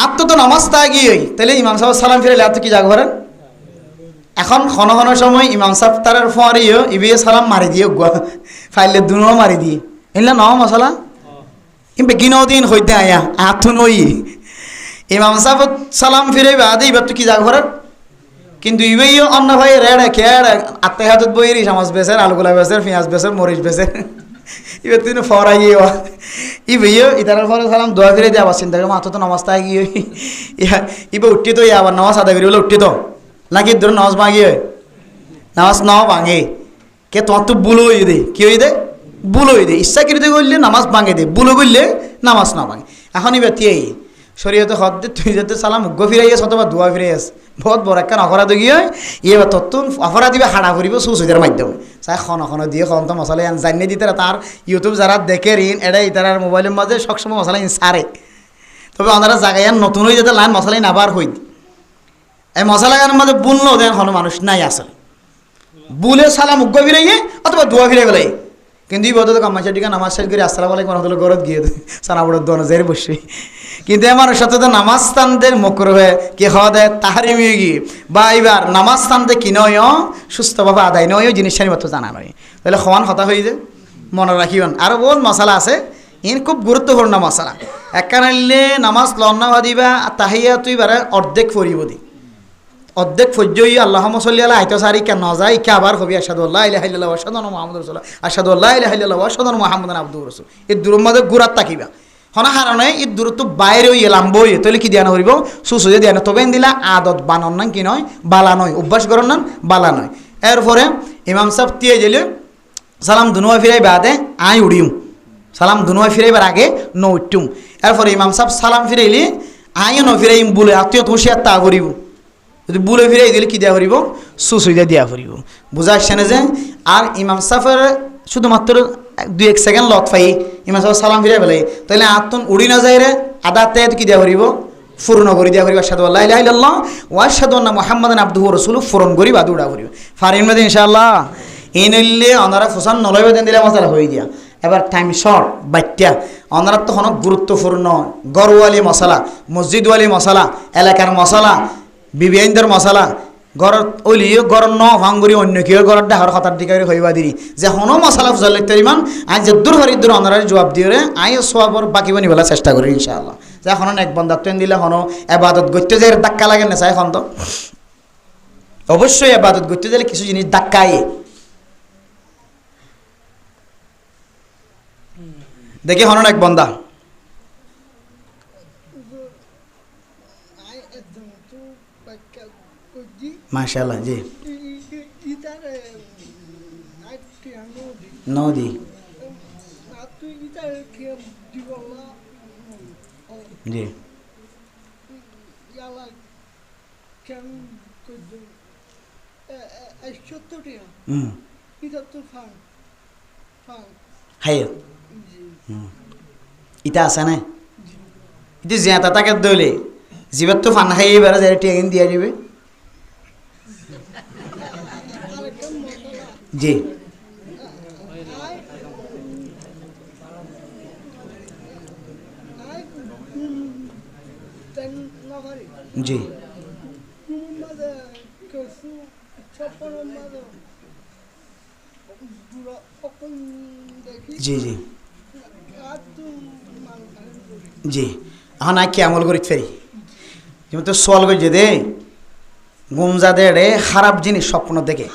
আর তো নামাজ তা গিয়ে তাহলে ইমাম সাহেব সালাম ফিরে আর তো কি জাগ করেন এখন ঘন ঘন সময় ইমাম সাহেব তার ফরিও ইবিয়ে সালাম মারি দিয়ে ফাইলে দুনো মারি দিয়ে এলা ন মশলা কিন্তু কিনো দিন হইতে আয়া আতুন ওই ইমাম সাহেব সালাম ফিরে বাদে এবার তো কি জাগ করেন কিন্তু ইবেইও অন্য ভাই রেড়ে খেয়ে আত্মাই হাতত বইয়েরই সমাজ বেসের আলুগুলা বেসের পেঁয়াজ বেসের মরিচ বেসের এবার তুই ফরাই ইবেইও ইতার ফলে সালাম দোয়া ফিরে দিয়ে আবার চিন্তা করি মাত্র তো নামাজ তাই গিয়ে ইবে উঠি তো আবার নামাজ আদা করি বলে উঠি তো নাকি ধরুন নামাজ ভাঙি নামাজ নাও ভাঙে কে তোমার তো বুলো হয়ে দে কি হয়ে দে বুলো হয়ে দে ইচ্ছাকৃত করলে নামাজ ভাঙে দে বুলো করলে নামাজ না ভাঙে এখন এবার তিয়াই শরীয়তে হদ দে তুই যাতে সালাম উগ্র ফিরাইয়াস অথবা দোয়া ফিরাইয়াস বহুত বড় একটা অপরাধ গিয়ে এবার তত্তুন অপরাধ দিবে হাড়া করিব সুসুদের মাধ্যমে চাই খন দিয়ে খন তো মশলা জানিয়ে দিতে তার ইউটিউব যারা দেখে ঋণ এটাই তার মোবাইলের মাঝে সবসময় মশলা সারে তবে ওনারা জায়গায় নতুন হয়ে যেতে লাইন মশলাই নাবার হই এই মশলা গানের মাঝে বুনলো দেন কোনো মানুষ নাই আসলে বুলে সালাম উগ্র ফিরাইয়ে অথবা দোয়া ফিরে গেলে কিন্তু এই বদল কামাইছে টিকা নামাজ শেষ করে আসসালামু আলাইকুম রহমতুল্লাহ গরত গিয়ে সানা বড় দোয়া যাই বসে কিন্তু আমার সাথে তো নামাজ স্থানদের মকর হয়ে কে হওয়া দেয় তাহারি মেয়ে গিয়ে বা এবার নামাজ স্থানতে কি নয় সুস্থভাবে আদায় নয় জিনিসটা মতো জানা নয় তাহলে সমান হতা হয়ে যায় মনে রাখিবেন আরও বহুত মশলা আছে ইন খুব গুরুত্বপূর্ণ মশলা একখানে নামাজ লন্না দিবা তাহিয়া তুই বারে অর্ধেক ফরিব দি অর্ধেক ফজ্জই আল্লাহ সাল্লি আলা আইতো সারি কেন যায় কে আবার হবি আশহাদু আল্লা ইলাহা ইল্লাল্লাহ ওয়া আশহাদু আন্না মুহাম্মাদুর রাসূলুল্লাহ আশহাদু আল্লা ইলাহা ইল্লাল্লাহ ওয়া আশহাদু আন্না মুহাম্মাদান আবদুহু ওয়া রাসূলুহু এই দূরের মধ্যে গুরাত তাকিবা হনা হারণে এই দূরত্ব বাইরে হয়ে এলাম বই তাহলে কি দিয়া করিব সুসুজে দিয়া তবে দিলা আদত বানন না কি নয় বালা নয় অভ্যাস করন না বালা নয় এরপরে ইমাম সাহেব তিয়া গেলে সালাম দুনুয়া ফিরাই বাদে আই উড়িম সালাম দুনুয়া ফিরাইবার আগে ন উঠুম এরপরে ইমাম সাহেব সালাম ফিরাইলে আইও ন ফিরাইম বলে আত্মীয় তুষিয়ার তা করিব যদি বুলে ফিরাই দিলে কি দেওয়া করিব সুসুইদা দিয়া করিব বোঝা আসছে না যে আর ইমাম সাহেবের শুধুমাত্র 2-1 সেকেন্ড লত পাই ইমাম সাহেব সালাম ফিরাই পেলাই তাহলে আত্মন উড়ি না যায় রে আদাতে কি দেওয়া করিব ফুরন করি দেওয়া করিব আশহাদু আল্লা ইলাহা ইল্লাল্লাহ ওয়া আশহাদু আন্না মুহাম্মাদান আবদুহু ওয়া রাসূলুহু ফুরন করি বা দুড়া করিব ফারিন মধ্যে ইনশাআল্লাহ এই নইলে ওনারা ফুসান নলইবে দেন দিলে মশলা হয়ে দিয়া এবার টাইম শর্ট বাচ্চা ওনারা তো অনেক গুরুত্বপূর্ণ গরওয়ালি মশলা মসজিদওয়ালি মশলা এলাকার মশলা বিবিআইনদের মশলা গড়ত ওলিও গড় ন ভাঙ্গুরি অন্য কেউ গড়ত ডাহর হতার দিকে হইবা দিরি যে হনো মশলা ফুজাল লিখতে ইমান আজ যে দূর হরিদ্দুর অনারার জবাব দিয়ে আই সবর বাকি বনি বলা চেষ্টা করি ইনশাআল্লাহ যে এখন এক বন্ধাত্ব দিলে হনো এবাদত গত্যে যে ধাক্কা লাগে না চাই এখন তো অবশ্যই এবাদত গত্যে দিলে কিছু জিনিস ধাক্কায় দেখি হনো এক বন্ধা মাশাআল্লাহ জি নদী জি হাই ইটা আছে না ইটা জিয়াতা তাকে দলে জীবের তো ফান খাই এবারে যাই টেকিন দিয়া দিবে জি জি জি জি জি এখন আর কি আমল করি ফেরি যেমন তো সোয়াল করছে দে গুমজা দে রে খারাপ জিনিস স্বপ্ন দেখে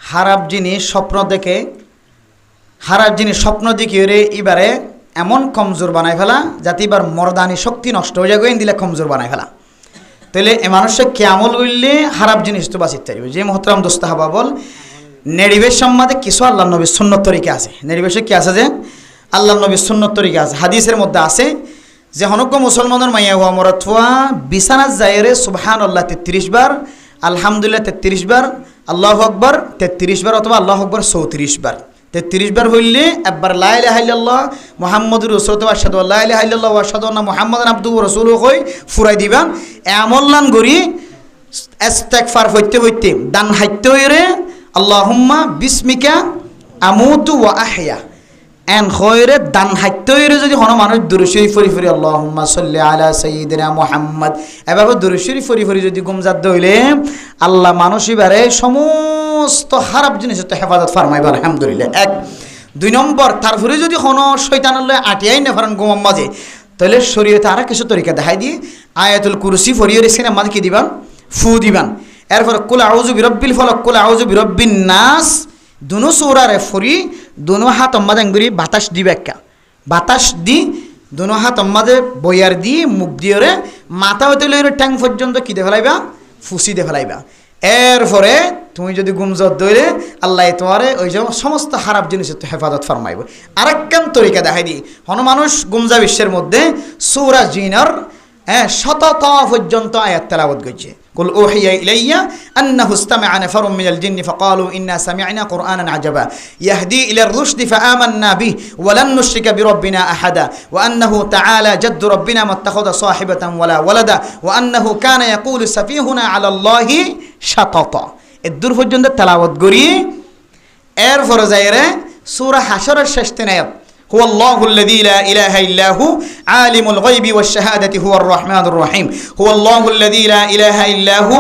খারাপ জিনিস স্বপ্ন দেখে খারাপ জিনিস স্বপ্ন দেখে রে এবারে এমন কমজোর বানাই ফেলা যাতে এবার মর্দানি শক্তি নষ্ট হয়ে যাবে দিলে কমজোর বানাই ফেলা তাহলে এ মানুষের কে আমল করলে খারাপ জিনিস তো বাঁচিতে পারবে যে মোহতরাম দোস্তাহাবা বল নেড়িবেশ সম্মাদে কিছু আল্লাহ নবীর সুন্নত তরিকা আছে নেড়িবেশে কি আছে যে আল্লাহ নবীর সুন্নত তরিকা আছে হাদিসের মধ্যে আছে যে হনজ্ঞ মুসলমানের মাইয়া হওয়া মরাথুয়া বিছানাত জায়রে সুবহানাল্লাহ 33 বার আলহামদুলিল্লাহ 33 বার আল্লাহু আকবার 33 বার অথবা আল্লাহু আকবার 34 বার 33 বার হইলে একবার লা ইলাহা ইল্লাল্লাহ মুহাম্মাদুর রাসূলুল্লাহ আশহাদু আল্লা ইলাহা ইল্লাল্লাহ ওয়া আশহাদু আন্না মুহাম্মাদান আবদুহু ওয়া রাসূলুহু কই ফুরাই দিবেন এমনলান গরি ইস্তিগফার হইতে হইতে ডান হাইতে হইরে আল্লাহুম্মা বিসমিকা আমুতু ওয়া আহয়া এন খয়রে দান হাইতইরে যদি কোনো মানুষ দুরূদ শরীফ পড়ি পড়ি আল্লাহুম্মা সাল্লি আলা সাইয়্যিদিনা মুহাম্মদ এভাবে দুরূদ শরীফ পড়ি পড়ি যদি গুমজাত দইলে আল্লাহ মানুষিবারে সমস্ত খারাপ জিনিস তো হেফাজত ফরমাইব আলহামদুলিল্লাহ। এক দুই নম্বর তারপরে যদি কোনো শয়তানাল্লাহ আটিয়াই না পারেন গুমাম মাঝে তাহলে শরীয়তে আর কিছু তরিকা দেখাই দিয়ে আয়াতুল কুরসি ফরিয়ে রেখে মাঝে কি দিবান ফু দিবান। এরপর কুল আউযু বিরব্বিল ফলক কুল আউযু বিরব্বিন নাস দুনো সূরারে ফরি দুনো হাত অম্মাদে আঙ্গুরি বাতাস দিবে একটা বাতাস দি দুনো হাত অম্মাদে বইয়ার দি মুখ দিয়ে মাথা হইতে লইরে ট্যাং পর্যন্ত কি দে ফেলাইবা ফুসি দে ফেলাইবা। এরপরে তুমি যদি গুমজত দইলে আল্লাহ তোমারে ওই যে সমস্ত খারাপ জিনিসের তো হেফাজত ফরমাইব। আরেকখান তরিকা দেখাই দিই হন মানুষ গুমজা বিশ্বের মধ্যে সূরা জিনার শততা পর্যন্ত আয়াত তেলাওয়াত করছে। قل أوحي إلي أنه استمع نفر من الجن فقالوا إنا سمعنا قرآنا عجبا يهدي إلى الرشد فآمنا به ولن نشرك بربنا أحدا وأنه تعالى جد ربنا ما اتخذ صاحبة ولا ولدا وأنه كان يقول سفيهنا على الله شططا الدور পর্যন্ত তেলাওয়াত করি। এর ফরজাইরে সূরা হাশরের শেষ তিন আয়াত هو الله الذي لا إله إلا هو عالم الغيب والشهادة هو الرحمن الرحيم هو الله الذي لا إله إلا هو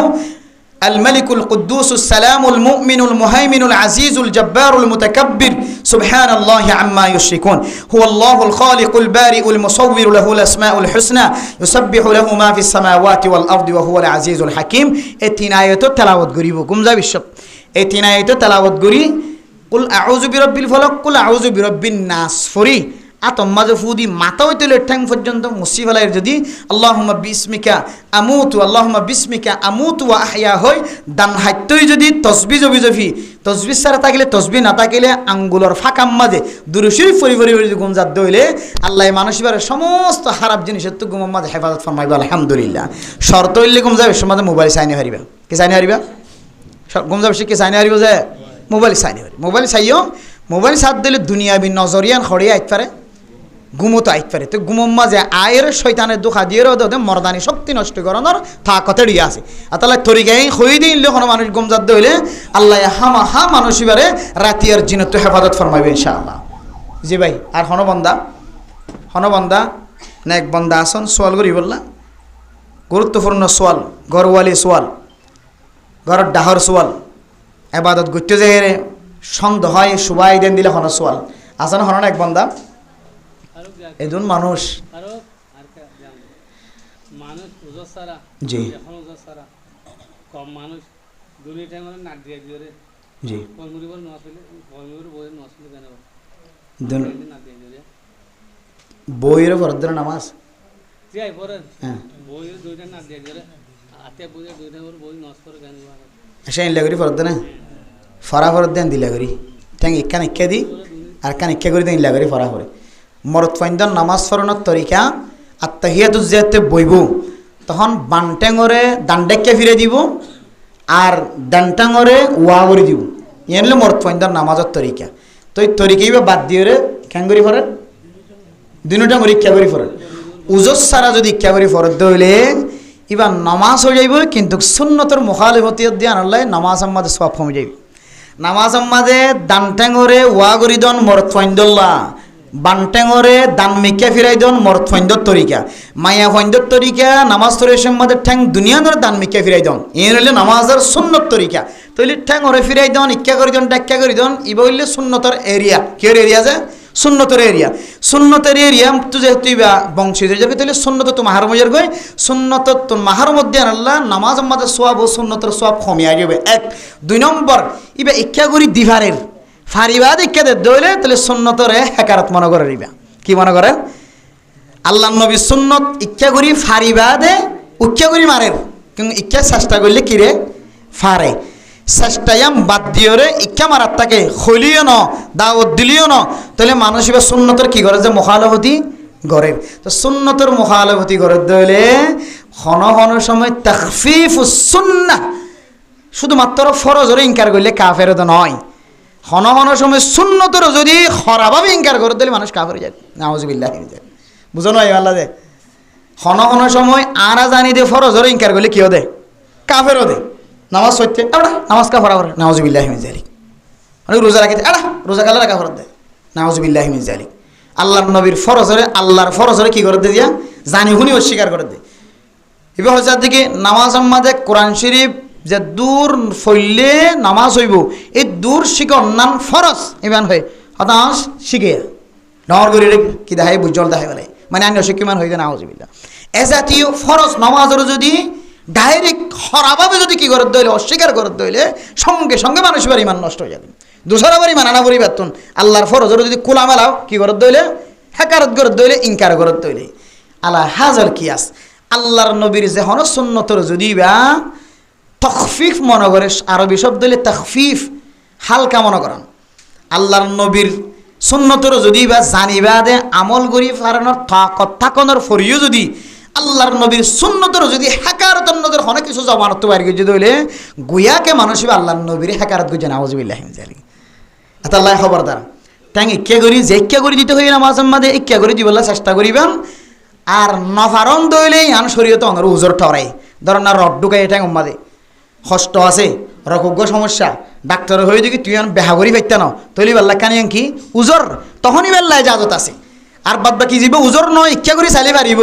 الملك القدوس السلام المؤمن المهيمن العزيز الجبار المتكبر سبحان الله عما يشركون هو الله الخالق البارئ المصور له الأسماء الحسنى يسبح له ما في السماوات والأرض وهو العزيز الحكيم اتناية تلاوت قريبكم ذا بالشب اتناية تلاوت قريب কুল আউযু বিরব্বিল ফলক কুল আউযু বিরব্বিন নাস ফরি আতম মাঝে ফুদি মাথা হইতে ঠ্যাং পর্যন্ত মুসি ফেলাইয়ের যদি আল্লাহুম্মা বিসমিকা আমুতু ওয়া আহয়া হয় দান হাইতই যদি তসবি জবি তসবি ছাড়া থাকিলে তসবি না থাকিলে আঙ্গুলর ফাঁকাম মাঝে দুরূদ শরীফ পড়ি যদি গুমজাত দইলে আল্লাহ মানুষের সমস্ত খারাপ জিনিসের তো গুমার মাঝে হেফাজত ফরমাইব আলহামদুলিল্লাহ। শর্ত হইলে গুমজাবের মাঝে মোবাইল চাইনি হারিবা কি চাইনি হারিবা গুমজাবের কি চাইনি হারিব যে মোবাইল চাই নি মোবাইল চাইও মোবাইল সাথ দিলে দুনিয়াবি নজরিয়ান খড়িয়ে আইতে পারে গুমতো আইতে পারে তো গুমম মাঝে আয়ের শয়তানের দুঃখা দিয়ে ওদের মর্দানি শক্তি নষ্ট করানোর তাকতে দিয়ে আছে আতালা তরিকাই হই দিলে কোনো মানুষ গুমজাত হইলে আল্লাহ হামা মানুষ এবারে রাতিয়ার জিনত হেফাজত ফরমাইবে ইনশাআল্লাহ। জি ভাই আর হনবন্দা না এক বন্দা আসন সোয়াল করি বললা গুরুত্বপূর্ণ সোয়াল ঘরওয়ালি সোয়াল ঘরের ডাহর সোয়াল এবাদত করতে যাই সন্দেহ হয় সুবাই দেন দিলে হন সোয়াল আসেন হন এক বন্দা এজন মানুষ জি কম মানুষ দুনিয়া টাইম নাক দিয়ে দিয়ে জি কলমুরিবর নসলে কলমুরিবর বই নসলে কেন বইয়ের ফরদের নামাজ জি আই পরে বইয়ের দুইটা নাক দিয়ে দিয়ে আতে বইয়ের দুইটা বই নস করে কেন এসে ইল্লা ফরদ না ফরা ফরদ দেন দিলা করি ঠ্যাং ইক্কান ইক্কা দি আর কান ইক্কা করে দেন ইল্লা করি ফরা করে মরদ ফাইন্দান নামাজ ফরনের তরিকা আত্তাহিয়াতুজ জিয়াতে বইব তখন বানটেঙরে দান্ডেক্কে ফিরে দিব আর দানটাঙরে ওয়া করে দিব এনলে মরদ ফাইন্দান নামাজের তরিকা তো এই তরিকাই বা বাদ দিয়ে কেন করি ফরেন দুইটা করে ইচ্ছা করি ফরেন উজস সারা যদি ইচ্ছা করি ফরদ হইলে এবার নামাজ হয়ে যাইব কিন্তু সুন্নতের মুখালিফতিয়ত দিয়ে আনলে নামাজ আম্মাদে সওয়াব কমে যাইব নামাজ আম্মাদে দানটেঙরে ওয়া করি দন মরদ ফাইন্দল্লাহ বানটেঙরে দান মিকা ফিরাই দন মরদ ফাইন্দর তরিকা মায়া ফাইন্দর তরিকা নামাজ তরিকার মধ্যে ঠ্যাং দুনিয়ার দান মিকা ফিরাই দন এর হইলে নামাজের সুন্নত তরিকা তইলে ঠ্যাং ওরে ফিরাই দন ইচ্ছা করি দন ডাক্কা করি দন ইবা হইলে সুন্নতের এরিয়া কির এরিয়া যে সুন্নতের এরিয়া তো যেহেতু ইবা বংশীয় যাবে তাহলে সুন্নত তো মাহার মজার গই সুন্নত তো মাহার মধ্যে আল্লাহ নামাজ আমাদের সোয়াব ও সুন্নতের সোয়াব কমিয়ে যাবে এক দুই নম্বর ইবা ইচ্ছা করি দিভারের ফারিবাদ ইচ্ছা দে দইলে তাহলে সুন্নতরে হেকারত মনে করে রিবা কি মনে করেন আল্লাহ নবী সুন্নত ইচ্ছা করি ফারিবাদে উচ্চা করি মারের কিন্তু ইচ্ছা চেষ্টা করলে কিরে ফারে চেষ্টায়াম বাদ দিওরে ইচ্ছা মারার তাকে খলিও ন দাওয়াত দিলিও ন তাহলে মানুষ এবার সুন্নতের কি করে যে মুখালফতি গড়ের তো সুন্নতের মুখালফতি গড়ের দইলে হন সময় তাখফিফুস সুন্নাহ শুধুমাত্র ফরজরে ইনকার করলে কাফের তো নয় হন সময় সুন্নতের যদি খরাভাবে ইনকার করে দিলে মানুষ কাফের যায় নাউজুবিল্লাহ বুঝো নয় আল্লাহ দে হন সময় আরা জানি দে ফরজরে ইনকার করলে কিও দে কাফেরও দে নামাজ সত্যি নামাজ কা ফরা করে নাউজুবিল্লাহ মিন যালিক অনেক রোজা রাখে রোজা কালে রাখা ফরত দেয় নাউজুবিল্লাহি মিন যালিক। আল্লাহর নবীর ফরজরে আল্লাহর ফরজরে কি করে দিয়া জানি শুনি অস্বীকার করে দেয়। এবার হচ্ছে দিকে নামাজ আমাদের কোরআন শরীফ যে দূর ফইলে নামাজ হইব এই দূর শিখে অন্যান্য ফরজ ইমান হয় হতাশ শিখে ডর করে কি দেখায় বুঝল দেখায় বলে মানে আন্য শিক্ষিমান হয়ে যায় নাউজুবিল্লাহ। এ জাতীয় ফরজ নামাজের যদি ডাইরেক্ট হরাভাবে যদি কি করে দইলে অস্বীকার করে দইলে সঙ্গে সঙ্গে মানুষের ইমান নষ্ট হয়ে যাবে। দোসরা বাড়ি মানানা পরিবর্তন আল্লাহর ফরজের যদি খোলা মেলাও কি করে দইলে হেকারত করে দইলে ইনকার করে দইলে আল্লাহ হাজার কিয়াস। আল্লাহর নবীর যে হন সুন্নতর যদি বা তখফিফ মনে করে আরবি শব্দ হলে তখফিফ হালকা মনে করেন আল্লাহর নবীর সুন্নতর যদি বা জানিবা দে আমল করি ফারানোর থাকনোর ফরিও যদি আল্লাহর নবীর সুন্নতর যদি হেকারতর নজর অনেক কিছু জমানত বাইরে গিয়ে যদি হইলে গুয়াকে মানুষ আল্লাহর নবীর হেকারত গুজে নাউজুবিল্লাহি মিন যালিক। আল্লাহ খবরদার তাই ইচ্ছা করি যে ইচ্ছা করে দিতে হই নামাজ মাঝে ইচ্ছা করে দিবলা চেষ্টা করিবেন। আর নফারন দইলেই আন শরীয়তে অনর উজর ঠরাই ধরেন না রড ঢুকাই এটা মাঝে কষ্ট আছে রোগ্য সমস্যা ডাক্তার হয়ে দেখি তুই বেহা করি পাইতে না তৈলি বেল্লা কানি কি উজর তখনই বেল্লায় জাজত আছে। আর বাদ বাকি যাব উজর নয় ইচ্ছা করে চালি পারিব।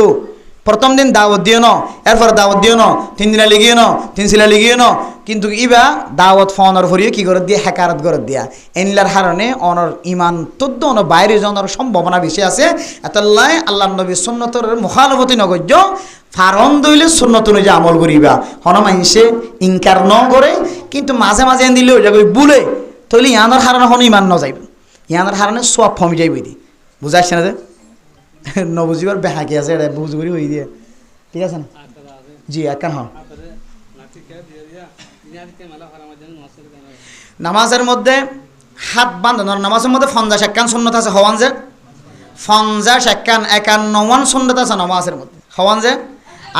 প্রথম দিন দাওয়াত দিও ন এরপর দাওয়াত দিও ন 3 দিনা লিগিয়ে ন 3 শিলা লিগিয়ে ন কিন্তু ইবা দাওয়াত ফোনের ফরিয়ে কি করে দিয়ে হেকারত করে দিয়া এনলার হারণে অনর ইমান তদ্দ অন বাইরে যাওয়ার সম্ভাবনা বেশি আছে। এতলাই আল্লাহ নবী সুন্নতর মুখালফতি নগর্য ফারন দইলে সুন্নত অনুযায়ী আমল করিবা হন মাইসে ইনকার ন করে কিন্তু মাঝে মাঝে দিলে ওই যাবে বুলে তৈলে ইয়ানোর হারণে হন ইমান ন যাইব ইয়ানোর হারণে সব ফমি যাইব দি বুঝাইছে না যে নবুজিবার বেহাকি আছে এটা বুঝ করি হয়ে দিয়ে ঠিক আছে না জি একান হন। নামাজের মধ্যে হাত বাঁধানোর নামাজের মধ্যে 50 সুন্নত আছে হওয়ান যে 50 51 সুন্নত আছে নামাজের মধ্যে হওয়ান যে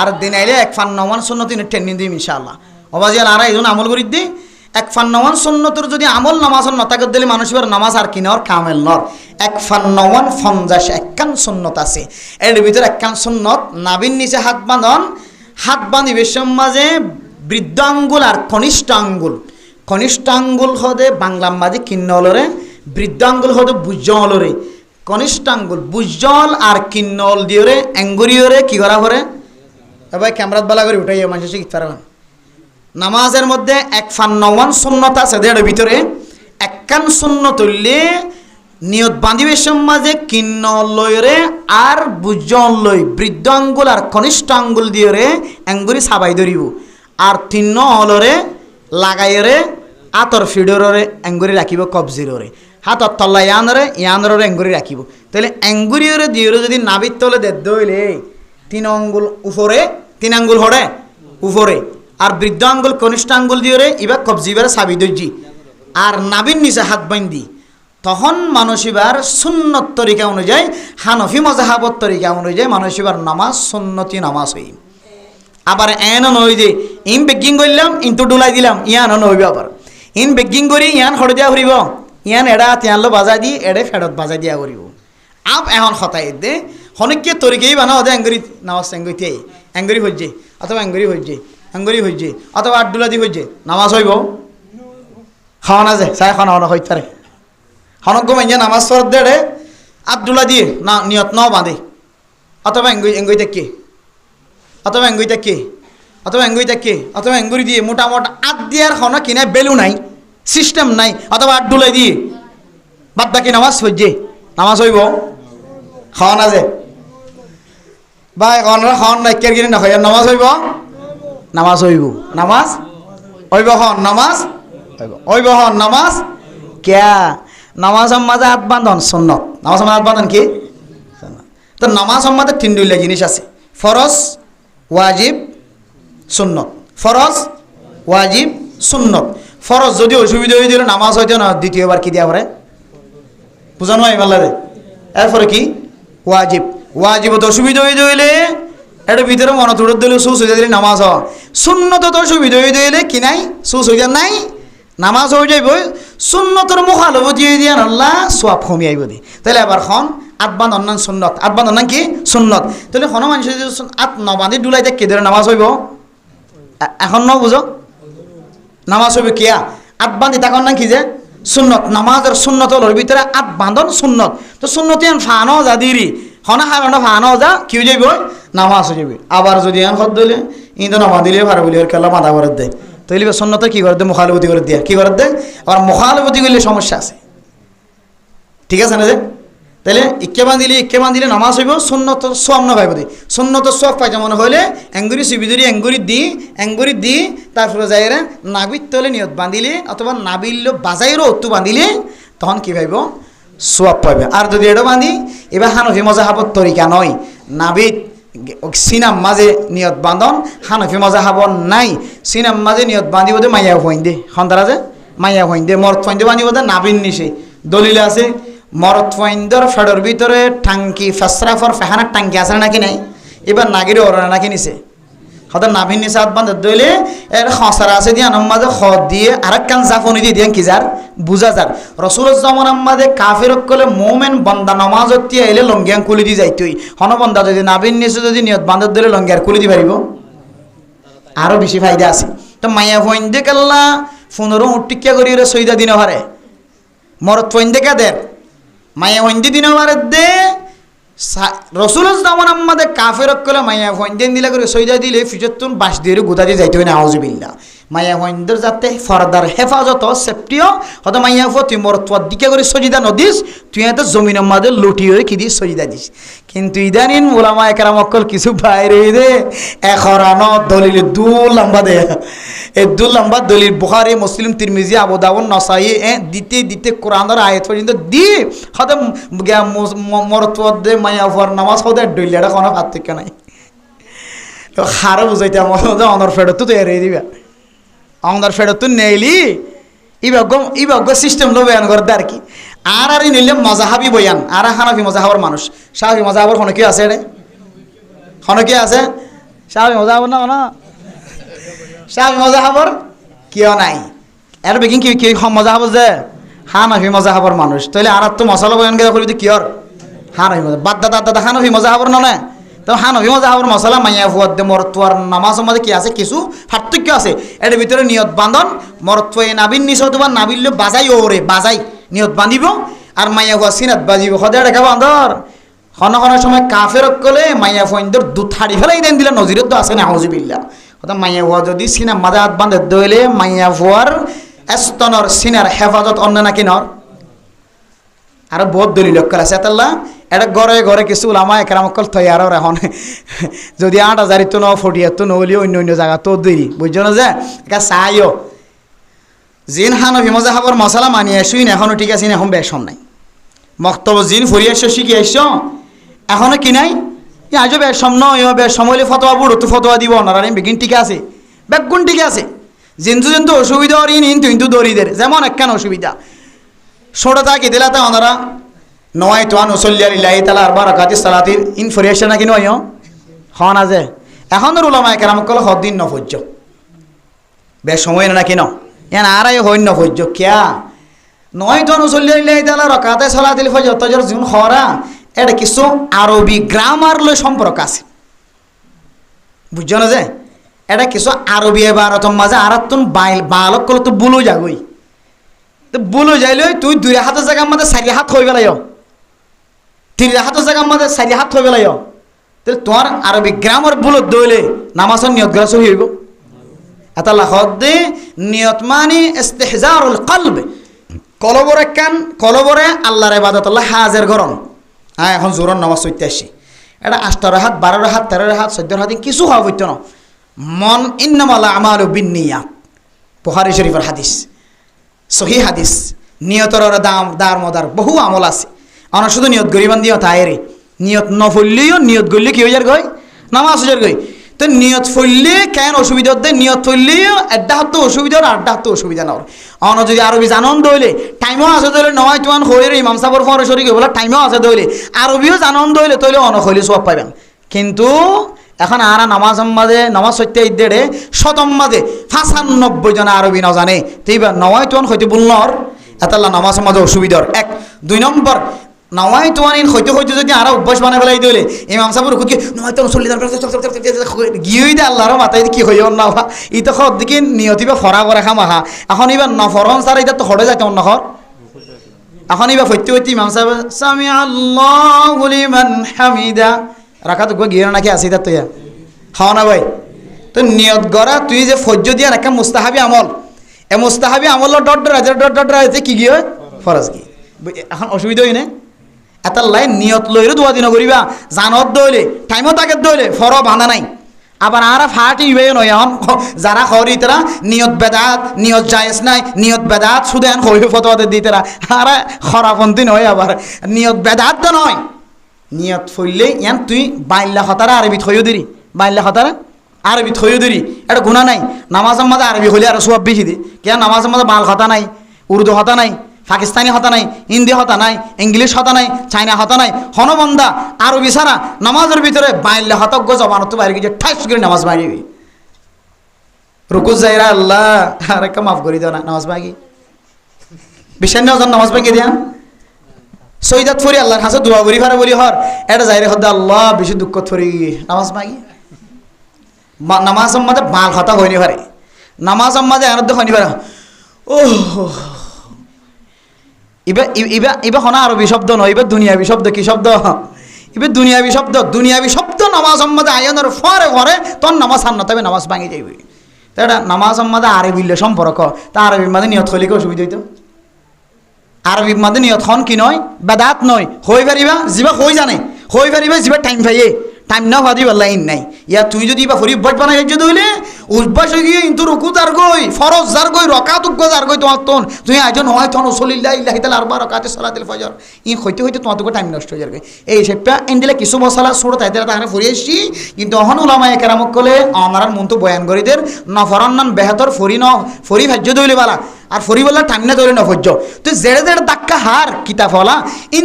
আর দিন আইলে 51 সুন্নত ট্রেনিং দিই ইনশাআল্লাহ অবাজিয়াল আর এই আমল করি দিই 51 সুন্নতর যদি আমল নামাজের নতাগত দিলে মানুষের নামাজ আর কিনর কামেল নর 51 সুন্নত আছে। এর ভিতরে 51 সুন্নত নাবিন নিচে হাত বাঁধন হাত বাঁধিবের মাঝে বৃদ্ধ আঙ্গুল আর কনিষ্ঠ আঙ্গুল হদে বাংলা মাঝে কিন্নলরে বৃদ্ধ আঙ্গুল হদে বুজ্জলরে কনিষ্ঠ আঙ্গুল বুজ্জল আর কিন্নল দিয়ে অ্যাঙ্গুরিওরে কি করা করে এবার ক্যামেরাত বালা করে উঠাই মানুষ শিখতে পারবেন। নামাজের মধ্যে 51 সুন্নত আছে এর ভিতরে 51 সুন্নত হইলে নিয়ত বাঁধিবের মাঝে কিন্নল লয়রে আর বুজ্জল লই বৃদ্ধ আঙ্গুল আর কনিষ্ঠ আঙ্গুল দিয়ে অ্যাঙ্গুরি সাবাই ধরিব আর 3 হলরে লাগাইরে আতর ফিডরে অ্যাঙ্গুরি রাখিব কবজিরে হাতর তল্লা ইয়ানরে অ্যাঙ্গুরি রাখিব তাহলে অ্যাঙ্গুরিরে দিয়ে যদি নাবির তলে দেদ হইলে 3 আঙ্গুল উপরে 3 আঙ্গুল হরে উপরে আর বৃদ্ধ আঙ্গুল কনিষ্ঠ আঙ্গুল দিয়ে এবার কবজিবারে সাবি দর্জি আর নাবির নিচে হাত বান্ধি তখন মানুষিবার সুন্নত তরিকা অনুযায়ী হানফি মজাহাবত তরিকা অনুযায়ী মানুষিবার নামাজ সুন্নতি নামাজ হই। আবার এনও নই যে ইন বেগিং করলাম ইনতো ডুলাই দিলাম ইয়ানও নইবে আবার ইন বেগিং করি ইয়ান হরে দিয়া করিব ইয়ান এড়া তিয়ানলো বাজাই দি এড়ে ফেরত বাজাই দিয়া করিব আপ এখন হতাই দে হনিককে তরিকেই বানাও দে অ্যাঙ্গুরি নামাজ অ্যাঙ্গুরিতে অ্যাঙ্গুরি হইছে অথবা অ্যাঙ্গুরি হইছে অথবা আড্ডুলা দি হইছে নামাজ হইব খাওয়া না যে চাই খাওয়া হইতে পারে হনক মাইয়া নামাজ পড় দেড়ে আব্দুল্লা দিয়ে না নিয়ত ন বাঁধে অথবা এঙ্গুই থাকে অথবা এঙ্গুরি দিয়ে মোটামোটা আট দিয়ার হন কিনা বেলু নাই সিস্টেম নাই অথবা আড্ডুলাই দিয়ে বাদ বাকি নামাজ হইব খাওয়া না যে বা খাওয়ান নাই কের কিনে না নামাজ হইব নামাজ ক্যা নামাজের মাঝে হাত বাঁধন সুন্নত নামাজের মাঝে হাত বাঁধন কি তো নামাজের মাঝে 3টা জিনিস আছে ফরজ ওয়াজিব সুন্নত ফরজ যদি অসুবিধা হয়ে দিল নামাজ হইতে না দ্বিতীয়বার কি দিয়া পরে বুঝানো হয় বাংলাদেশ এরপরে কি ওয়াজিব তো অসুবিধা হয়ে দিলে এটার ভিতরে মনে তুড় দিলে সুস হয়ে দিলে নামাজ হওয়া সুন্নত তো অসুবিধা হয়ে দিলে কি নাই সুস হয়ে যায় নাই নামাজ হয়ে যাইব সুন্নতর মুখালব দিয়ে দিয়ে আল্লাহ সোয়াব কমি আইব দি তাহলে আবার খন আটবান অন্যান সুন্নত আটবান অন্যান কি সুন্নত তাহলে খন মানুষ আট নবান্ধি ডুলাই দেখ কেদের নামাজ হইব এখন ন বুঝো নামাজ হইব কিয়া আটবান্ধি তখন না কি যে সুন্নত নামাজের সুন্নত হলোর ভিতরে আট বাঁধন সুন্নত তো সুন্নতি ফানো যা দিরি হনা হারানো ফানো যা কেউ যাইব নামাজ হয়ে যাবে আবার যদি এখন খদ দিলে ইন্দো নামা দিলে ভালো বলি ওর খেলা মাথা করে দেয় তৈলি সুন্নতে কী করে দেয় মুখালবতি করে দিয়ে কী করে দেয় আবার মুখালবতি করলে সমস্যা আছে ঠিক আছে না যে তাহলে ইকে বান্ধিলে নামাজ হইব সুন্নত সব না পাইব দি সুন্নত সব পাইতে মনে হইলে এঙ্গুরি সুবিধুরি এঙ্গুরি দি তারপরে যাই নাবির তলে নিয়ত বান্ধিলে অথবা নাবিল বাজাইরও অত্তু বান্ধিলে তখন কী পাইব সোয়াব পাইবে আর যদি এটা বান্ধি এবার হানফি মজাহাবত তরিকা নয় নাবিদ সিনাম মাঝে নিয়ত বান্ধন হানফি মজাহাবত নাই সিনাম মাঝে নিয়ত বান্ধিব দে মাইয়া হইন দে সন্তারা যে মাইয়া হইন দে মরত হইন দে বান্ধিব দে নাবিন নিছে দলিল আছে মরত ফইন্দর ফেডর ভিতরে টাঙ্কি ফেসরাফর ফেহানার টাঙ্কি আছে নাকি নাই এবার নাগিরে ওরা নাকি নিছে হয়তো নাভিন নিচে হাত বান্ধে দইলে এর খসারা আছে দিয়ে আনম্মাদে খদ দিয়ে আরেক কান জাফনি দিয়ে দিয়ে কি যার বুঝা যার রসুলুজ্জামান আম্মাদে কাফের কলে মোমেন বন্দা নমাজ এলে লঙ্গিয়াং কুলি দি যাইতই হন বন্দা যদি নাভিন নিচে যদি নিয়ত বান্ধে দিলে লঙ্গিয়ার কুলি দি পারিব আরও বেশি ফায়দা আছে তো মাইয়া ফইন্দে কাল্লা 15 টিকা করি ওরা সৈদা দিন হারে মরত ফইন্দে কাদের মায়া হইন্দি দিন দে রসুলুজ্জামান আম্মাদে কাফের কলে মায়া হইন্দেন দিলা করে সৈদা দিলে ফিজতুন বাস দিয়ে গোদা দিয়ে যাইতে হয় না আউযুবিল্লাহ মায়া হইন্দের যাতে ফরদার হেফাজত সেফটিও হয়তো মাইয়া ফো তুই মরতোয়ার দিকে করে সজিদা নদিস তুই এত জমিনের মাঝে লুটি হয়ে কি দিস সজিদা দিস কিন্তু ইদানিন ওলামা একরাম অকল কিছু বাইরে দে এখরানো দলিল দুল লম্বা দে এই দুল লম্বা দলিল বুখারী মুসলিম তিরমিজি আবু দাউদ নাসাই দিতে কোরআনের আয়াত পর্যন্ত দি হয়তো মরতোয়ার দে মাইয়া ফোর নামাজ হতে ডইলিয়াটা কোনো পার্থক্য নাই তো হারে বুঝাইতে আমার অনর ফেরত তো এড়িয়ে দিবা অনর ফেরত নেইলি ইবাগ্য সিস্টেম লো বয়ান করে আর কি আর নিলে মজাহাবি বয়ান আর হানাফি মজাহাবর মানুষ সাহাবি মজাহাবর কি আছে রে কি আছে সাহাবি মজাহাবর না সাহাবি মজাহাবর কিয় নাই এর বেগিন কি মজাহাবর যে হানাফি মজাহাবর মানুষ তাহলে আর তো মশলা বয়ান করে করবি কিয়র হানাফি মজা বাদ দাদা হানাফি মজাহাবর না তো হানফি মজাহাবর মশলা মাইয়া ফুয়াদ দে মরতোয়ার নামাজের মধ্যে কি আছে কিছু পার্থক্য আছে এর ভিতরে নিয়ত বান্ধন মরতোয়ে নাবিন নিচ অথবা নাবিল বাজাই ওরে বাজাই নিয়ত বান্ধিব আর মাইয়া ফুয়া সিনাত বাজিব সদায় দেখা বান্ধর খনখনের সময় কাফের কলে মাইয়া ফুয়াইন্দর দুধ হাড়ি ফেলাই দেন দিলে নজিরত তো আছে না আউযুবিল্লাহ কথা মাইয়া ফুয়া যদি সিনা মাঝে হাত বান্ধে দইলে মাইয়া ফুয়ার স্তনর সিনার হেফাজত অন্য নাকি নর আর বহুত দলিল অক্কল আছে এতাল্লা এটা ঘরে কিছু ওলামা একরাম অক্কল তৈয়ার এখন যদি 8,000 তো 40 তো নহলি অন্য জায়গা তো দেরি বুঝছো না যে এটা চাইও জিন হানফি মজাহাবর মশলা মানি আসুই না এখনো ঠিক আছে এখন বেশম নাই মক্তব জিন ফুরি আসছো শিখি আসছো এখনো কি নাই আজও বেশম নয় বেশম হইলে ফতোয়া বুড়ো তো ফতোয়া দিব ওনারা বেগিন ঠিক আছে বেগুন ঠিক আছে জিন্তু অসুবিধা কিন্তু দরিদের যেমন একখান অসুবিধা ছোটো থাকি দিলাতে ওনারা নয় তোয়ান উসল্লিয়ালিল্লাহি তাআলা আরবা রাকাতি সালাতির ইনফরিয়েশন নাকি নয় হন আছে এখন উলামা কেরাম কল হদ্দিন নফজ্জ বেশ সময় নাকি ন ইয়ান আরাই হইন নফজ্জ কিয়া নয় তোয়ান উসল্লিয়ালিল্লাহি তাআলা রাকাতি সালাতিল ফজর তজর জুন খরা এটা কিছু আরবি গ্রামার লই সম্পর্ক আছে বুঝছো না যে এটা কিছু আরবি এবারতম মাঝে আরাতুন বালক কল তো বুলু যাগই তো বুলু যাইলে তুই 2 হাতের জায়গা আমাদের 4 হাত হয়ে গেল 3 হাতের জায়গা আমাদের 4 হাত হয়ে গেল তাহলে তোমার আরবি গ্রামার বুলত দইলে নামাজের নিয়ত করা সহি হইব এটা লাখত দে নিয়ত মানে ইস্তিহজারুল কলব কলবরে কান কলবরে আল্লাহর ইবাদত আল্লাহ হাজির করন হ্যাঁ এখন জোরন নামাজ পড়তে আসি এটা 18 হাত 12 হাত 13 হাত 14 হাত কিছু হওয়া হইতো না মন ইন্নামাল আমালু বিন্নিয়াত বুখারী শরীফের হাদিস সহি হাদিস নিয়তর দার মদার বহু আমল আছে আমরা শুধু নিয়ত গরিবান দিও তাইরে নিয়ত নফললিও নিয়ত গড়লে কি হয়ে যার গই নামাজ হয়ে যার গই তো নিয়ত ফললে কেন অসুবিধা হতে নিয়ত ফললেও 1 হাত তো অসুবিধা আর 8 হাত তো অসুবিধা না অন যদি আরবি জানন দইলে টাইমও আছে দইলে নয় তোয়ান হইরে ইমাম সাহেবের ফর শরীক বলে টাইমও আছে দইলে আরবিও জানন দইলে তইলে অন হইলে সব পাইবেন কিন্তু এখন আর নামাজ মাঝে নামাজ সত্যি ইদ্দেড়ে শতম মাঝে 95 জন আরবি না জানে তেইবার নয় তোয়ান হইতে বলনর এতাল্লা নামাজ মাঝে অসুবিধার 1 2 নম্বর নয় তোয়ানিন হইতে যদি আর অভ্যাস বানাই ফেলাই দিলে ইমাম সাহেবের কি নয় তো চল্লি গিয়ে দে আল্লাহর মাথায় কি হইও না ই তো দিকে নিয়তিবা ফরা করে খামাহা এখন এবার নফরন সার এটা তো হরে যাইতে অন্য ঘর এখন এবার ফইতে হইতে ইমাম সাহেব সামি আল্লাহু লিমান হামিদা রাকাত গিয়ে নাকি আসি তার তৈয়া খাও না ভাই তো নিয়ত গড়া তুই যে ফজ্জ দিয়া একটা মুস্তাহাবি আমল এ মুস্তাহাবি আমল ডট আছে কি গিয়ে ফরজ কি এখন অসুবিধা হয় না এটা লাইন নিয়ত লইরও দোয়া দিন করিবা জানত দইলে টাইমও তাকে দইলে ফর বাঁধা নাই আবার আর ফাটি ইবে নয় এখন যারা খরি তারা নিয়ত বেদাত নিয়ত জায়েজ নাই নিয়ত বেদাত শুধু এখন হইবে ফতোয়াতে দিই তারা আর খরাপন্থী নয় আবার নিয়ত বেদাত তো নয় নিয়ত ফইলে ইয়ান তুই বাইল্লা হতারা আরবি থইও দিরি বাইল্লা হতারা আরবি থইও দিরি এটা গুণা নাই নামাজের মাঝে আরবি হইলে আর সব বেশি দি কেন নামাজের মাঝে বাল হতা নাই উর্দু হতা নাই পাকিস্তানি হতা নাই হিন্দি হতা নাই ইংলিশ হতা নাই চাইনা হতা নাই হনবন্দা আরবি ছাড়া নামাজের ভিতরে বাইল্লা হতজ্ঞ জবানত বাইরে গিয়ে ঠাস করে নামাজ বাড়িবি রুকু যাইরা আল্লাহ আর একটা মাফ করে দাও না নামাজ বাগি বিশান নামাজ বাগিয়ে দিয়া সৈদাত ফরি আল্লাহর কাছে দোয়া করি ফারা বলি হর এটা যাইরে হদ আল্লাহ বেশি দুঃখ থরি নামাজ মাগি নামাজ মাঝে বাল হতা হইনি পারে নামাজ মাঝে আনন্দ হইনি পারে ও ইবা হনা আরবি শব্দ নয় এবার দুনিয়াবি শব্দ কি শব্দ এবার দুনিয়াবি শব্দ নামাজ মাঝে আয়নের ফরে ফরে তোর নামাজ আন না তবে নামাজ ভাঙি যাইবি তাই এটা নামাজ মাঝে আরবিলে সম্পর্ক তা আরবির মাঝে নিয়ত হইলে অসুবিধা হইতো আরবি মাঝে নিয়ত হন কি নয় বেদাত নয় হই পারিবা যিবা হই জানে হই পারিবা যিবা টাইম পাইয়ে টাইম না ভাবি লাইন নাই ইয়া তুই যদি বা ফরি অভ্যাস বানাই যদি হইলে অভ্যাস হয়ে গিয়ে কিন্তু রুকু তার গই ফরজ যার গই রকাত উগ্গ যার গই তোমার তন তুই আয়োজন হয় তন সলিল্লাহ ইল্লাহি তাআলা আরবা রাকাতে সালাতুল ফজর ই হইতে হইতে তোমার তো টাইম নষ্ট হয়ে যাবে এই সেপটা এন্ডিলে কিছু মশলা সুরত তাইতে তাহারে ফরি আসছি কিন্তু অহন উলামায়ে কেরামক কলে আমারার মন তো বয়ান করিদের নফরান্নান বেহতর ফরি ন ফরি ভাজ্য দইলে বালা আর ফরি বললা টাইম না ধরে নভজ্য তুই জেড়ে জেড়ে দাক্কা হার কিতাব হলা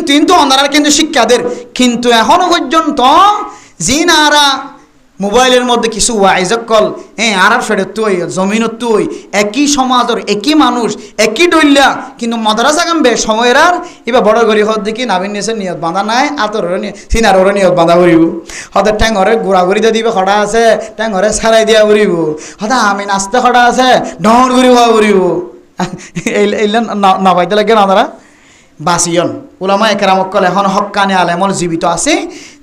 কিন্তু অনারার কিন্তু শিক্ষাদের কিন্তু এখনো পর্যন্ত জিনারা মোবাইলের মধ্যে কিছু ওয়াইজক কল আর ফেরত তুই জমিনত তুই একই সমাজের একই মানুষ একই ডইল্লা কিন্তু মাদ্রাসা কামবে সময়ের আর এবার বড় গরি হদ দেখি নাবিন নিয়েছে নিয়ত বাঁধা নাই আতর সিনার ওরে নিয়ত বাঁধা করিব হদের ট্যাং ঘরে ঘোরাঘুরি দিয়ে দিবে খড়া আছে ট্যাং ঘরে সারাই দিয়া করিব হদা আমি নাচতে খড়া আছে ঢর ঘুরি হওয়া করিব এইলা না পাইতে লাগে না তারা বাসিয়ন উলামা একরামক কল এখন হক্কানে আলেমল জীবিত আছে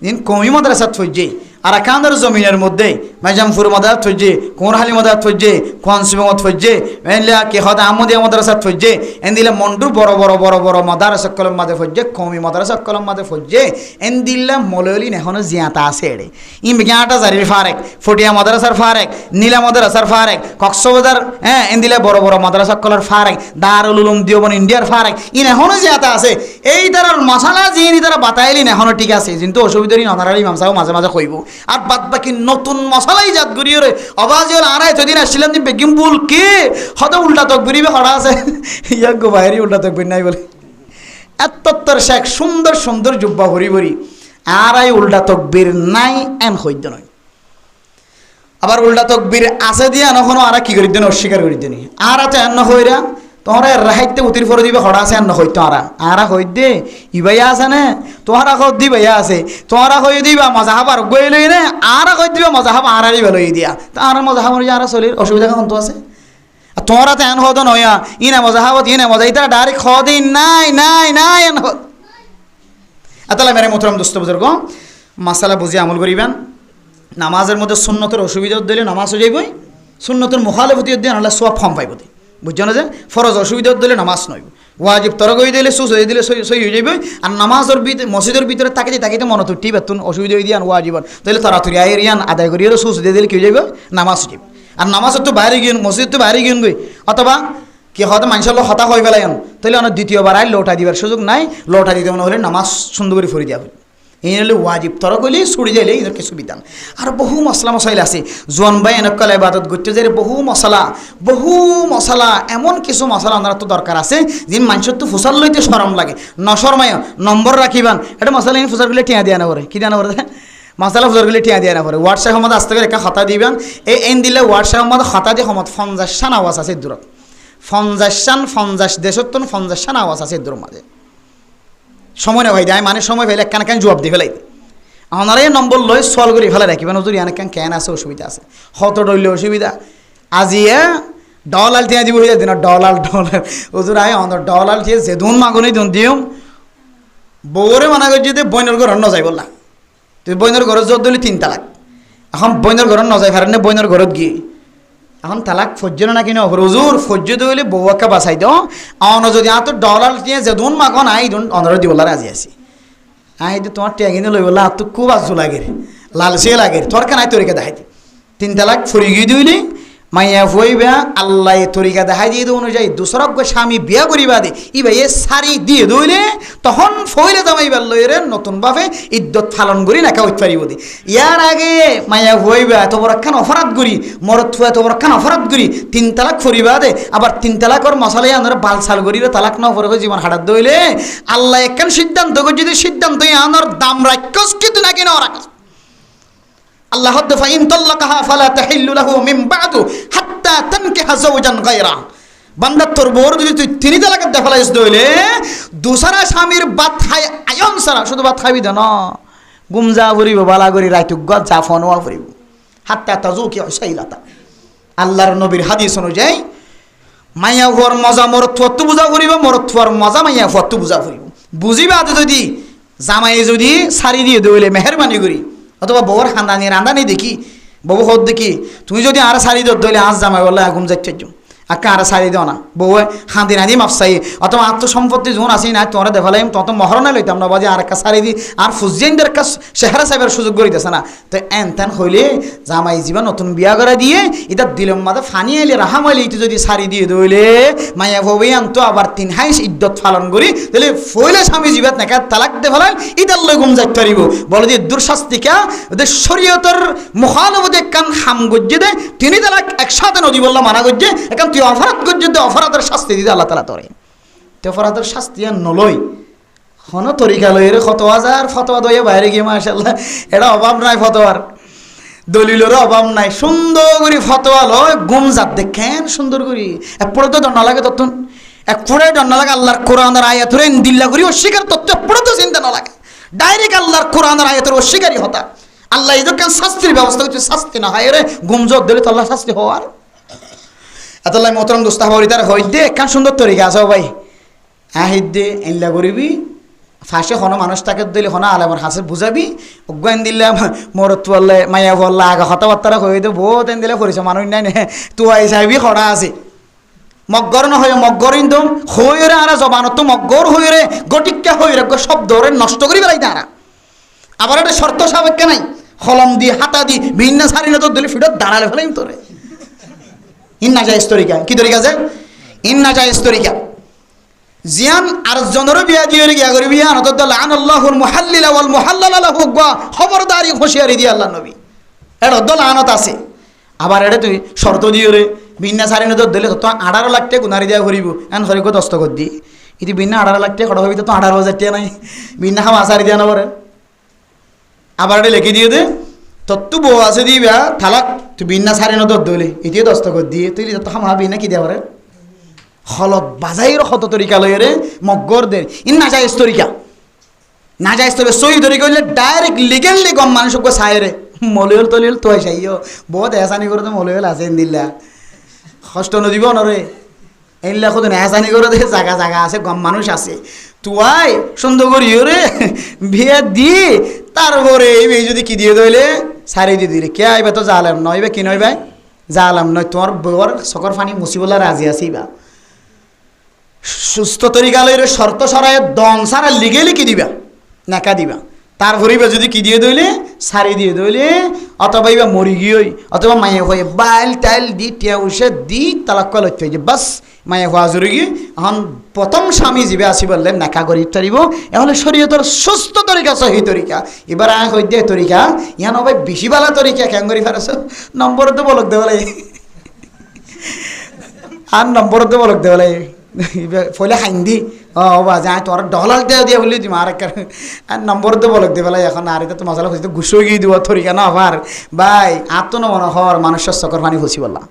দিন কমি মাদ্রাসাত ফজ্জে আর একান্দার জমিনের মধ্যে মাইজামপুর মাদার ফজ্জে কোরহালি মাদার ফজ্জে কোয়ানসিমত ফজ্জে এনলা কে হদ আহমদিয়া মাদ্রাসাত ফজ্জে এনদিলা মন্ডু বড় বড় বড় বড় মাদ্রাসা কলম মাদে ফজ্জে কমি মাদ্রাসা কলম মাদে ফজ্জে এনদিলা মলয়লি এখনো জিয়াতা আছে এড়ে ইম বিজ্ঞানটা জারির ফারেক ফটিয়া মাদ্রাসার ফারেক নীলা মাদ্রাসার ফারেক কক্সবাজার এনদিলা বড় বড় মাদ্রাসা কলার ফারেক দারুল উলুম দিওবন ইন্ডিয়ার ফারেক ইন এখনো জিয়াতা আছে এই তারার মশালা যিনি তারা বাতাইলিন এখনো ঠিক আছে কিন্তু অসুবিধারই ননারার ইমাম সাহেব মাঝে মাঝে কইব আর বাদ বাকি নতুন মশালাই জাত গড়িয়ে রে অবাজিল আনাই সেদিন আসছিলাম যে বেগিম বুল কে হয়তো উল্টা তকবিরি হরা আছে ইয়াক গো বাইরে উল্টা তকবির নাই বলে এত্তর শেখ সুন্দর সুন্দর জুব্বা ভরি ভরি আর এই উল্টা তকবির নাই এন হইতে নয় আবার উল্টা তকবির আছে দিয়া এখনো আর কি করি দেন অস্বীকার করি দেনি আর আছে এন হইরা তোমরা রাহাইতে উতির ফরে দিবে হড়া আছে এন হইতো আরা হই দে ইবাইয়া আছে না তোহারা কত দিবাইয়া আছে তোহারা হই দিবা মজাহাব আর গই লই না আরা কই দিবা মজাহাব আরারই ভালো দিয়া তা আর মজাহাব আর চলির অসুবিধা কোন তো আছে আর তোমরা তো এন হদ নয়া ইনা মজাহাবত ইনা মজা ইতা ডাইরেক্ট খদি নাই নাই নাই এন হদ আতালা মেরে মোহতরম দোস্ত বুজুর্গ মাসালা বুঝি আমল করিবেন নামাজের মধ্যে সুন্নতের অসুবিধা দিলে নামাজ হয়ে যাইবই সুন্নতের মুখালেফতি দিয়ে নাহলে সব ফর্ম পাইব বুঝছো না যে ফরজ অসুবিধা দিলে নামাজ নয় ওয়াজিব তরক হয়ে দিলে সুস হয়ে দিলে সই হয়ে যাবে আর নামাজের মসজিদের ভিতরে তাকে তাকিতে মনে তুটি বেতন অসুবিধা হয়ে দিয়ে ওয়াজিবন তাহলে তাড়াতাড়ি আইরিয়ান আদায় করিয়ে সুস দিয়ে দিলে কি হয়ে যাবে নামাজ যাবে আর নামাজের তো বাইরে গিয়ে মসজিদ তো বাইরে গিয়ে গই অথবা কি হয়তো মানুষের লোক হতা হয়ে ফেলাই তাহলে অনেক দ্বিতীয়বার আই লোটা দিবার সুযোগ নাই লোটা দিতে মনে হলে নামাজ সুন্দর করে ফরি দেওয়া এই হলে ওয়াজিব তরক হইলে ছুড়ে যাইলে এদের কিছু বিধান আর বহু মশলা মশাইল আছে জোয়ান ভাই এনেকাল ইবাদত করতে যে বহু মশলা এমন কিছু মশলা আপনার তো দরকার আছে যে মানুষের তো ফুসাল লইতে সরম লাগে নশরমায় নম্বর রাখিবান এটা মশলা ফুসার গুলো টিয়া দিয়া না পরে কি দিয়া না পরে মশলা ফুসার গুলো টিয়া দিয়া না পরে হোয়াটসঅ্যাপ সমাজ আস্তে করে একটা খাতা দিবেন এই এন দিলে হোয়াটসঅ্যাপ সমাজ খাতা দিয়ে সমত 50 আওয়াজ আছে দূরত 50 দেশত্তন 50 আওয়াজ আছে দূর মাঝে সময় না ভাই দেয় মানে সময় ফেলে কেন কেন জবাব দিয়ে ফেলাই আমার এই নম্বর লই সল করে ফেলে রাখিবেন হুজুর এনে কেন আছে অসুবিধা আছে হত ডইলে অসুবিধা আজিয়ে ডলাল টিয়া দিব হয়ে দিন ডলাল ওজুর আয় অন্তর ডলাল টিয়া যে দুন মাগুনি দুন দিও বউরে মানা করছি যে বইনের ঘর নজাই বললা তুই বইনের ঘরত যত দিলি 3 তালাক এখন বইনের ঘর নজাই পারেন না বইনের ঘরত গিয়ে এখন তালাক ফজ্জ না কিনা হুজুর ফজ্জ দিলে বউকে বাঁচাই দাও অন যদি আত ডলার দিয়ে যে দুন মাখন আই দুন অনর দিবলা রাজি আছি আই তো তোমার টিয়া কিনে লই বললা তো খুব আজু লাগে লালসে লাগে তোর কেন তরিকা দেখাইতে 3 তালাক ফুরি গিয়ে দিলি মাইয়া হইবা আল্লাহ তরিকা দেখাই দিয়ে দেবো অনুযায়ী দুসরক স্বামী বিয়া করিবা দে ইবা এ শাড়ি দিয়ে দইলে তখন ফইলে জামাইবার লইরে নতুন ভাবে ইদ্যত পালন করি নাকা উঠ পারিব দে ইয়ার আগে মাইয়া হইবা এত বড় খান অপরাধ করি মরত এত বড় খান অপরাধ করি 3 তালাক ফুরিবা দে আবার 3 তালাকর মশালাই আনার বালসাল করিলে তালাক না পরে জীবন হারাত দইলে আল্লাহ একখান সিদ্ধান্ত করে যদি সিদ্ধান্ত আনার দাম রাক্ষস কিন্তু নাকি না রাখস আল্লাহ ফাইন তাল্লাকাহা ফালা তাহিল্লু লাহু মিন বাদু হাত্তা তানকিহা যাওজান গায়রা বান্দা তোর বউর যদি তুই 3 তালাক দে ফেলাইস দইলে দুসরা স্বামীর বাত খাই আয়ন সারা শুধু বাত খাবি না গুমজা ভরিব বালা করি রাইতু গজ জাফন ওয়া ভরিব হাত্তা তাজুকি উসাইলাতা আল্লাহর নবীর হাদিস অনুযায়ী মাইয়া ঘর মজা মরত্ব বুঝা ভরিব মরত্বর মজা মাইয়া ফত বুঝা ভরিব বুঝিবা যদি জামাই যদি সারি দিয়ে দইলে মেহেরবানি করি অথবা বউর খানদানি রান্দানি দেখি বউ হত দেখি তুমি যদি আর শাড়ি দইলে আজ জামাই বললে ঘুম যাচ্ছে আক্কা আর শাড়ি দাও না বউ হাঁদি রাঁধি মাপসাই অথবা আত্মসম্পত্তি যখন আসি না তোরা দেখালাম তত মহরণে লইতাম না বাজে আর একটা শাড়ি দি আর ফুজিয়ানদের কাছ চেহারা সাহেবের সুযোগ করিতেছে না তো এন তেন হইলে জামাই জীবন নতুন বিয়া করে দিয়ে এটা দিলম মাদে ফানি আইলে রাহাম আইলে এটা যদি শাড়ি দিয়ে দইলে মাইয়া বউ আনতো আবার 3 হাইস ইদ্যত পালন করি তাহলে ফইলে স্বামী জীবাত নাকা তালাক দে ফেলাল ইদার লই ঘুম যাইতে পারিব বলে যে দুঃশাস্তিকা ওদের শরীয়তের মুখালবতে কান হাম গজ্জে দে 3 তালাক একসাথে নদী বললাম মানা গজ্জে এখন তুই অপরাধ করছিস অপরাধের শাস্তি দিতে আল্লাহ তালা তোরে তো অপরাধের শাস্তি আর নলই হন তরিকা লই রে কত হাজার ফতোয়া দইয়ে বাইরে গিয়ে মাশাআল্লাহ এটা অভাব নাই ফতোয়ার দলিলের অভাব নাই সুন্দর করে ফতোয়া লয় গুম জাত দেখেন সুন্দর করে এরপরে তো দণ্ড লাগে তখন এরপরে দণ্ড লাগে আল্লাহর কোরআনের আয়াতের দিল্লা করি অস্বীকার তত্ত্ব এরপরে তো চিন্তা না লাগে ডাইরেক্ট আল্লাহর কোরআনের আয়াতের অস্বীকারী হতা আল্লাহ এদের কেন শাস্তির ব্যবস্থা করছে শাস্তি না হয় রে গুম জোর দিলে তো আল্লাহ শাস্তি হওয়ার আতাল্লাহ মোহতরম দোস্ত হাবরি তার হইদে একখান সুন্দর তরিকা আছে ভাই আহিদে এনলা করিবি ফাঁসে হন মানুষ তাকে দিলে হন আলামর হাসে বুঝাবি অজ্ঞান দিলাম মরত বললে মাইয়া বললা আগা কথাবার্তা হয়ে দে বহুত এন দিলে করেছে মানুষ নাই নে তু আই সাহেবি খরা আছে মগ্গর নহয় মগ্গর ইন্দম হইরে আর জবানত তো মগ্গর হইরে গটিকা হইরে শব্দরে নষ্ট করি বেলাই তারা আবার একটা শর্ত সাবেক নাই কলম দি হাতা দি ভিন্ন সারি না তো দিলে ফিডত দাঁড়ালে ফেলাইম তোরে ইন্না জায়েজ তরিকা কি তরিকা আছে ইন্না জায়েজ তরিকা জিয়ান আর জনরও বিয়া দিয়ে গিয়া করি বিয়া নতদ লানাল্লাহুল মুহাল্লিল ওয়াল মুহাল্লাল লাহু খবরদারি হুঁশিয়ারি দি আল্লাহ নবী এর দল আনত আছে আবার এটা তুই শর্ত দিও রে বিনা সারি না তো দিলে তো 18 লাখ টাকা গুনারি দিয়া করিব এন হরিক দস্তখত দি ইতি বিনা 18 লাখ টাকা খড় হবি তো 18,000 টাকা নাই বিনা খাওয়া সারি দিয়া না পরে আবার এটা লিখে দিয়ে দে তত্তু বউ আছে দিবা থালাক তুই বিনা সারি না তোর দলে এটিও দস্তখত দিয়ে তুই তো হামাবি না কি দেওয়া রে হলত বাজাইর কত তরিকা লই রে মগ্গরদের ইন না যায় তরিকা না যায় তবে সই তরিকা হইলে ডাইরেক্ট লিগেলি গম মানুষকে সাইরে মলিয়ল তলিয়ল তো সাইও বহুত এসানি করে তো মলিয়ল আছে দিল্লা কষ্ট নদীব নরে এইলা কত এসানি করে দে জায়গা জায়গা আছে গম মানুষ আছে তুই সুন্দর করিও রে বিয়ে দি তারপরে এই যদি কি দিয়ে দইলে সারি দিয়ে দিলে কে আইবা তো জালাম নইবে কি নইবে জালাম নয় তোমার বউর সকর ফানি মুসিবলা রাজি আছিবা সুস্থ তরিকা লইরে শর্ত সরাই দং সারা লিগেলি কি দিবা নাকা দিবা তারপরে যদি কি দিয়ে দইলে সারি দিয়ে দইলে অথবা ইবা মরি গিয়ে অথবা মায়ে হয়ে বাইল টাইল দি টিয়া উসে দি তালাক লইতে যে বাস মায়ে হওয়া জরুরি এখন প্রথম স্বামী জীবে আসি বললেন নাকা করি তারিব এহলে শরীয়তের সুস্থ তরিকা সহি তরিকা এবার আয় হই দিয়ে তরিকা ইহান হবে বেশি বালা তরিকা কেন করি ফেরাস নম্বর তো বলক দেওয়ালে আর নম্বর তো বলক দেওয়ালে ফলে খাইন্দি বাজে আয় তোর ডলার দেওয়া দিয়ে বলি তুমি আর নম্বর তো বলক দে বেলায় এখন আর এটা তো মশলা খুঁজতে গুছো গিয়ে দিব তরিকা না আবার ভাই আর তো না মনে হর মানুষের চকর পানি খুশি বললা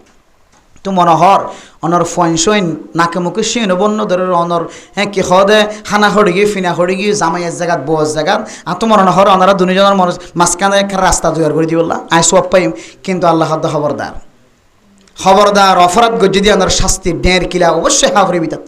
তো মনোহর অনর ফইন সইন নাকে মুখে শিন বন্য ধরের অনর হ্যাঁ কি খদে খানা খড়ি গিয়ে ফিনা খড়ি গিয়ে জামাইয়ের জায়গাত বস জায়গাত আর তো মনোহর অনারা দুজনের মাঝখানে একটা রাস্তা তৈরি করে দিবল্লা আয় সব পাইম কিন্তু আল্লাহ খবরদার খবরদার অপরাধ গো যদি আমার শাস্তি ডের কিলা অবশ্যই হাফরে বিতাত